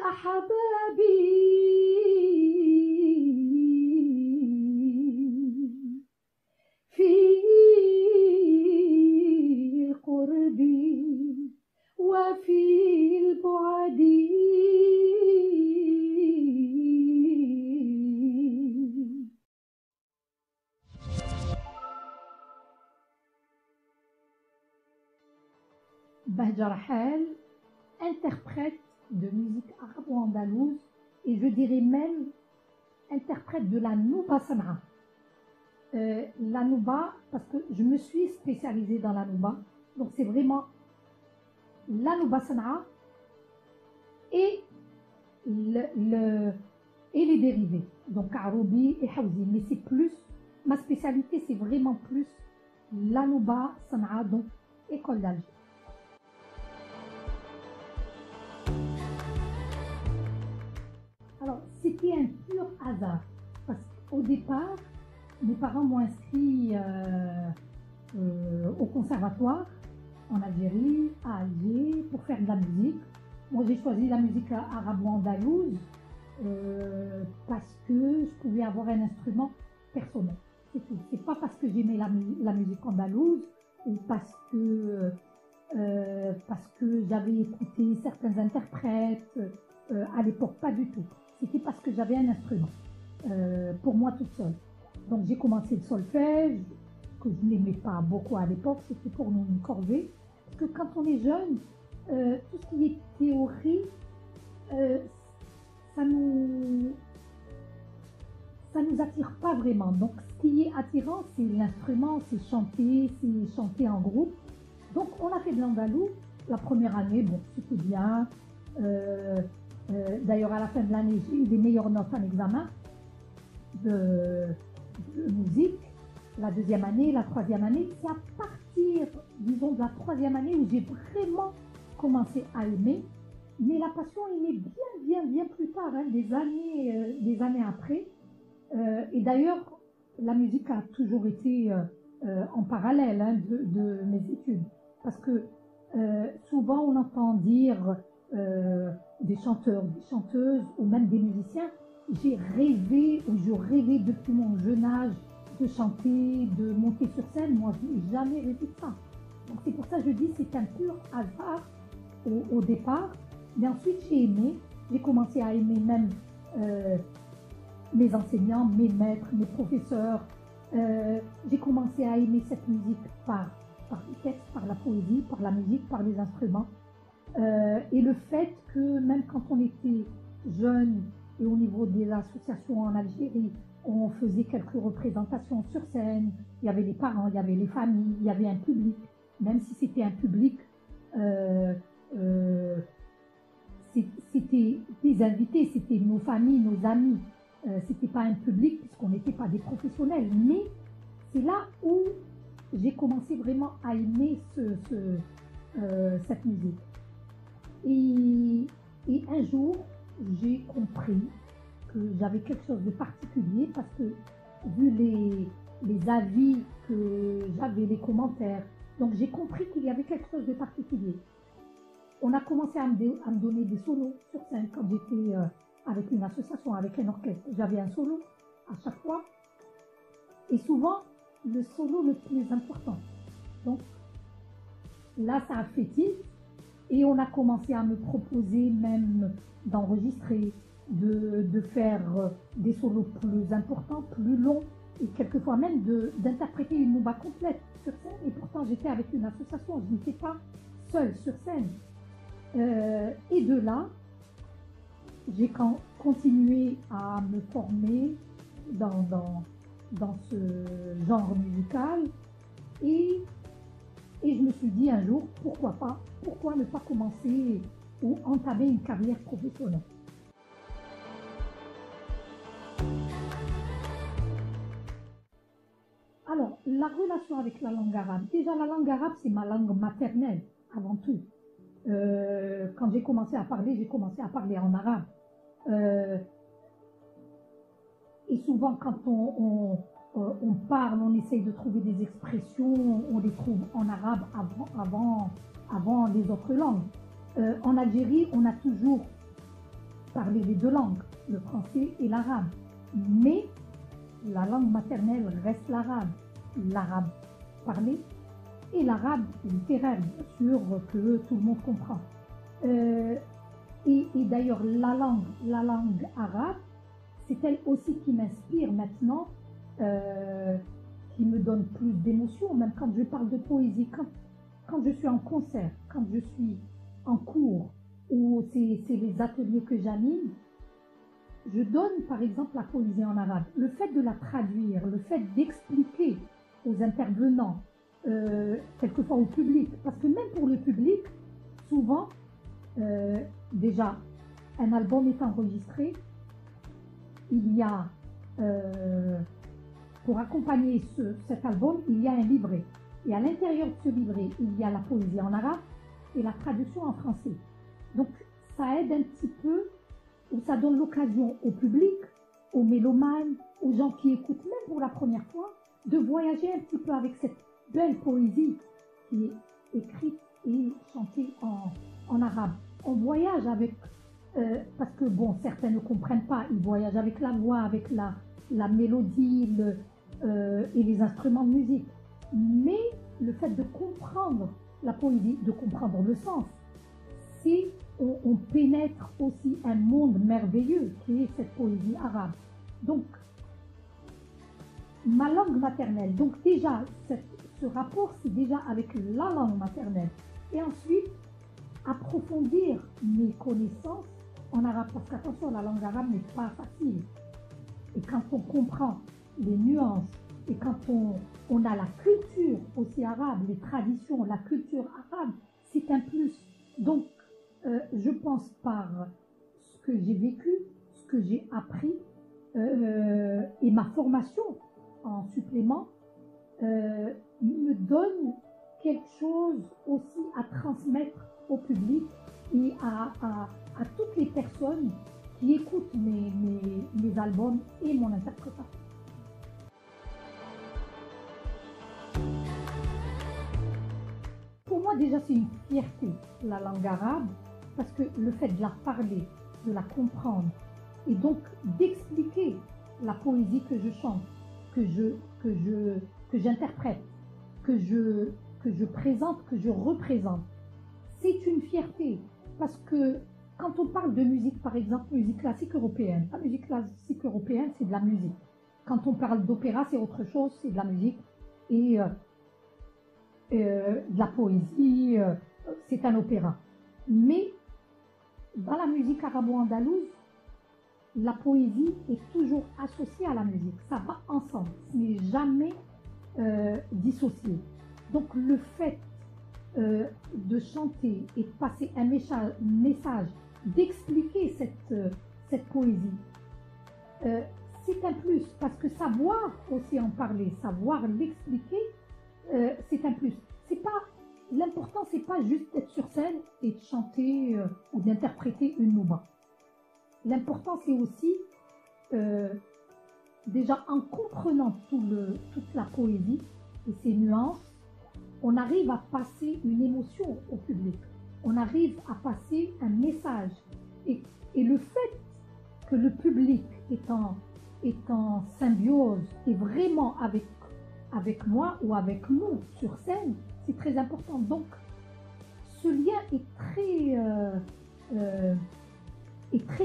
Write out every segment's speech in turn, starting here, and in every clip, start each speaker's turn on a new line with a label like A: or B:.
A: أحبابي في القرب وفي البعد Bahja Rahel, interprète de musique arabo-andalouse et je dirais même interprète de la Nouba Sanaa. La Nouba, parce que je me suis spécialisée dans la Nouba, donc c'est vraiment la Nouba Sanaa et les dérivés, donc Aroubi et Hawzi, mais c'est plus, ma spécialité c'est vraiment plus la Nouba Sanaa, donc école d'Alger. Alors, c'était un pur hasard, parce qu'au départ, mes parents m'ont inscrit au conservatoire en Algérie, à Alger, pour faire de la musique. Moi, j'ai choisi la musique arabo-andalouse parce que je pouvais avoir un instrument personnel. C'est tout. C'est pas parce que j'aimais la musique andalouse ou parce que j'avais écouté certains interprètes à l'époque, pas du tout. C'était parce que j'avais un instrument pour moi toute seule. Donc j'ai commencé le solfège, que je n'aimais pas beaucoup à l'époque, c'était pour nous une corvée. Parce que quand on est jeune, tout ce qui est théorie, ça nous attire pas vraiment. Donc ce qui est attirant, c'est l'instrument, c'est chanter en groupe. Donc on a fait de l'andalou. La première année, bon, c'était bien. D'ailleurs, à la fin de l'année, j'ai eu des meilleures notes en examen de musique. La deuxième année, la troisième année, c'est à partir, disons, de la troisième année où j'ai vraiment commencé à aimer. Mais la passion est née bien plus tard, hein, des années après. Et d'ailleurs, la musique a toujours été en parallèle hein, de mes études. Parce que souvent, on entend dire des chanteurs, des chanteuses ou même des musiciens. J'ai rêvé, ou je rêvais depuis mon jeune âge de chanter, de monter sur scène. Moi, je n'ai jamais rêvé de ça. Donc c'est pour ça que je dis c'est un pur hasard au départ. Mais ensuite, j'ai aimé. J'ai commencé à aimer même mes enseignants, mes maîtres, mes professeurs. J'ai commencé à aimer cette musique par les textes, par la poésie, par la musique, par les instruments. Et le fait que même quand on était jeune et au niveau des associations en Algérie, on faisait quelques représentations sur scène, il y avait les parents, il y avait les familles, il y avait un public, même si c'était un public, c'était des invités, c'était nos familles, nos amis, c'était pas un public puisqu'on n'était pas des professionnels, mais c'est là où j'ai commencé vraiment à aimer cette musique. Et un jour, j'ai compris que j'avais quelque chose de particulier parce que vu les avis que j'avais, les commentaires, donc j'ai compris qu'il y avait quelque chose de particulier. On a commencé à me donner des solos sur scène quand j'étais avec une association, avec un orchestre. J'avais un solo à chaque fois et souvent le solo le plus important. Donc là, ça a fait tilt. Et on a commencé à me proposer même d'enregistrer, de faire des solos plus importants, plus longs, et quelquefois même d'interpréter une nouba complète sur scène. Et pourtant, j'étais avec une association, je n'étais pas seule sur scène. Et de là, j'ai continué à me former dans ce genre musical. Et je me suis dit un jour, pourquoi ne pas commencer ou entamer une carrière professionnelle. Alors, la relation avec la langue arabe. Déjà, la langue arabe, c'est ma langue maternelle, avant tout. Quand j'ai commencé à parler en arabe. Et souvent, quand on parle, on essaye de trouver des expressions, on les trouve en arabe avant les autres langues. En Algérie, on a toujours parler les deux langues, le français et l'arabe. Mais la langue maternelle reste l'arabe parlé et l'arabe littéraire, bien sûr, que tout le monde comprend. Et d'ailleurs, la langue arabe, c'est elle aussi qui m'inspire maintenant, qui me donne plus d'émotion, même quand je parle de poésie, quand je suis en concert, quand je suis en cours, ou c'est les ateliers que j'anime, je donne par exemple la poésie en arabe. Le fait de la traduire, le fait d'expliquer aux intervenants, quelquefois au public, parce que même pour le public, souvent, déjà, un album est enregistré, il y a, pour accompagner cet album, il y a un livret. Et à l'intérieur de ce livret, il y a la poésie en arabe et la traduction en français. Donc, ça aide un petit peu, ou ça donne l'occasion au public, aux mélomanes, aux gens qui écoutent même pour la première fois, de voyager un petit peu avec cette belle poésie qui est écrite et chantée en arabe. On voyage avec, parce que bon, certains ne comprennent pas, ils voyagent avec la voix, avec la mélodie et les instruments de musique. Mais le fait de comprendre la poésie, de comprendre le sens, c'est on pénètre aussi un monde merveilleux qui est cette poésie arabe. Donc, ma langue maternelle, donc déjà, ce rapport, c'est déjà avec la langue maternelle. Et ensuite, approfondir mes connaissances en arabe, parce qu'attention, la langue arabe n'est pas facile. Et quand on comprend les nuances, et quand on a la culture aussi arabe, les traditions, la culture arabe, c'est un plus. Donc, je pense par ce que j'ai vécu, ce que j'ai appris, et ma formation en supplément, me donne quelque chose aussi à transmettre au public et à toutes les personnes qui écoutent mes albums et mon interprétation. Pour moi, déjà, c'est une fierté, la langue arabe, parce que le fait de la parler, de la comprendre, et donc d'expliquer la poésie que je chante, que j'interprète, que je présente, que je représente, c'est une fierté. Parce que quand on parle de musique, par exemple, musique classique européenne, la musique classique européenne, c'est de la musique. Quand on parle d'opéra, c'est autre chose, c'est de la musique. Et de la poésie, c'est un opéra. Mais dans la musique arabo-andalouse, la poésie est toujours associée à la musique. Ça va ensemble, ce n'est jamais dissocié. Donc le fait de chanter et de passer un message, d'expliquer cette poésie, c'est un plus, parce que savoir aussi en parler, savoir l'expliquer, c'est un plus. L'important, c'est pas juste d'être sur scène et de chanter ou d'interpréter une nouba. L'important, c'est aussi, déjà en comprenant toute la poésie et ses nuances, on arrive à passer une émotion au public. On arrive à passer un message. Et le fait que le public est en symbiose et vraiment avec moi ou avec nous sur scène, c'est très important. Donc, ce lien est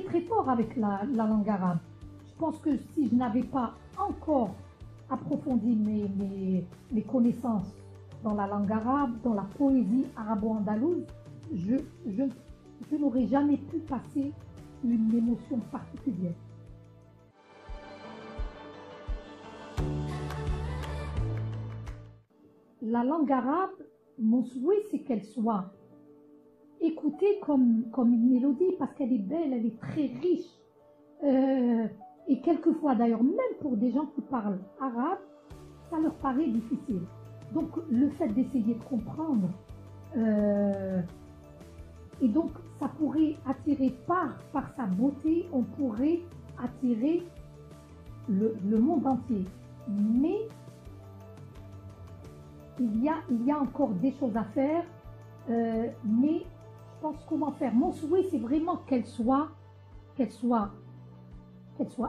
A: très fort avec la langue arabe. Je pense que si je n'avais pas encore approfondi mes connaissances dans la langue arabe, dans la poésie arabo-andalouse, je n'aurais jamais pu passer une émotion particulière. La langue arabe, mon souhait, c'est qu'elle soit écoutée comme une mélodie, parce qu'elle est belle, elle est très riche. Et quelquefois, d'ailleurs, même pour des gens qui parlent arabe, ça leur paraît difficile. Donc, le fait d'essayer de comprendre, et donc, ça pourrait attirer par sa beauté, on pourrait attirer le monde entier. Mais il y a encore des choses à faire, mais je pense comment faire. Mon souhait, c'est vraiment qu'elle soit qu'elle soit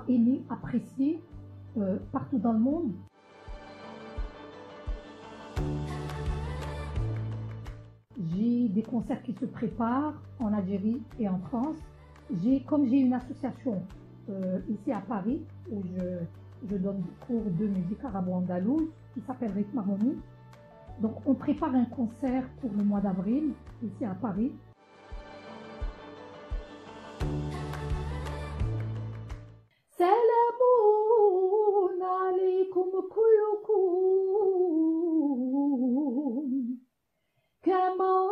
A: aimée, appréciée partout dans le monde. J'ai des concerts qui se préparent en Algérie et en France. Comme j'ai une association ici à Paris où je donne des cours de musique arabo-andalouse qui s'appelle Rythme Harmonie. Donc on prépare un concert pour le mois d'avril ici à Paris. Salamun alaykum kullukum kama